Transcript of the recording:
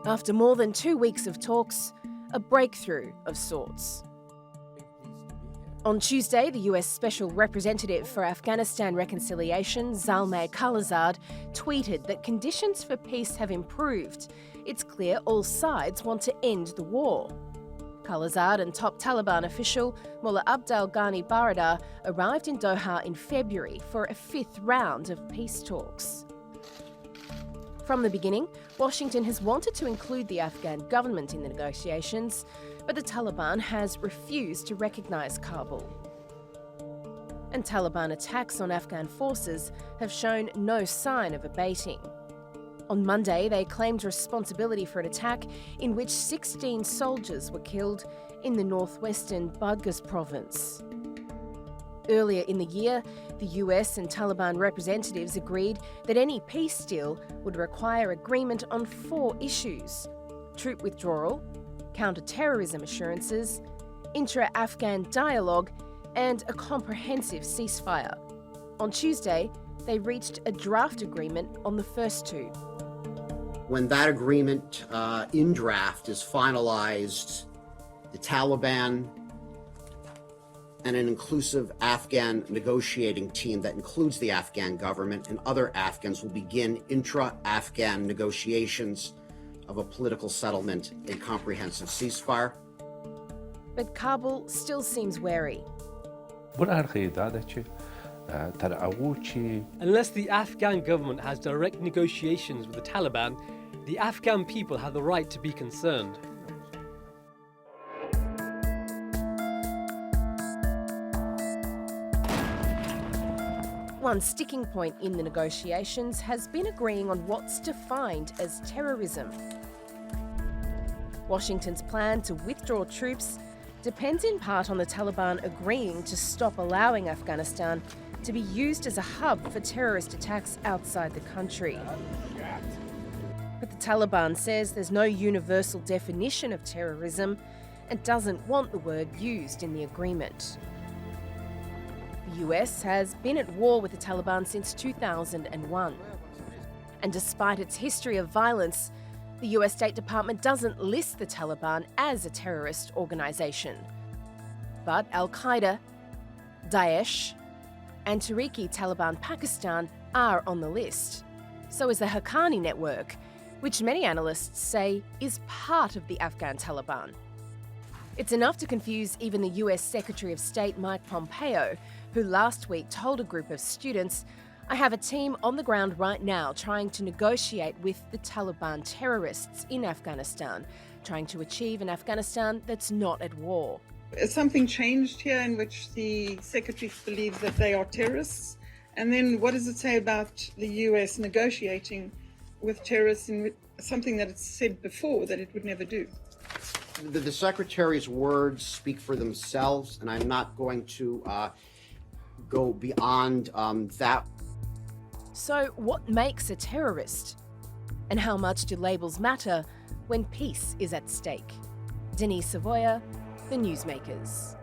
After more than 2 weeks of talks, a breakthrough of sorts. On Tuesday, the US Special Representative for Afghanistan Reconciliation, Zalmay Khalilzad, tweeted that conditions for peace have improved. It's clear all sides want to end the war. Khalilzad and top Taliban official Mullah Abdel Ghani Baradar arrived in Doha in February for a fifth round of peace talks. From the beginning, Washington has wanted to include the Afghan government in the negotiations, but the Taliban has refused to recognise Kabul. And Taliban attacks on Afghan forces have shown no sign of abating. On Monday, they claimed responsibility for an attack in which 16 soldiers were killed in the northwestern Badghis province. Earlier in the year, the US and Taliban representatives agreed that any peace deal would require agreement on 4 issues: troop withdrawal, counter-terrorism assurances, intra-Afghan dialogue, and a comprehensive ceasefire. On Tuesday, they reached a draft agreement on the first 2. When that agreement in draft is finalized, the Taliban and an inclusive Afghan negotiating team that includes the Afghan government and other Afghans will begin intra-Afghan negotiations of a political settlement and comprehensive ceasefire. But Kabul still seems wary. Unless the Afghan government has direct negotiations with the Taliban, the Afghan people have the right to be concerned. One sticking point in the negotiations has been agreeing on what's defined as terrorism. Washington's plan to withdraw troops depends in part on the Taliban agreeing to stop allowing Afghanistan to be used as a hub for terrorist attacks outside the country. But the Taliban says there's no universal definition of terrorism and doesn't want the word used in the agreement. The US has been at war with the Taliban since 2001. And despite its history of violence, the US State Department doesn't list the Taliban as a terrorist organisation. But Al-Qaeda, Daesh, and Tehrik-i-Taliban Pakistan are on the list. So is the Haqqani network, which many analysts say is part of the Afghan Taliban. It's enough to confuse even the US Secretary of State Mike Pompeo, who last week told a group of students, "I have a team on the ground right now trying to negotiate with the Taliban terrorists in Afghanistan, trying to achieve an Afghanistan that's not at war." Has something changed here in which the Secretary believes that they are terrorists? And then what does it say about the US negotiating with terrorists in something that it's said before that it would never do? The Secretary's words speak for themselves, and I'm not going to go beyond that. So what makes a terrorist? And how much do labels matter when peace is at stake? Denee Savoia, The Newsmakers.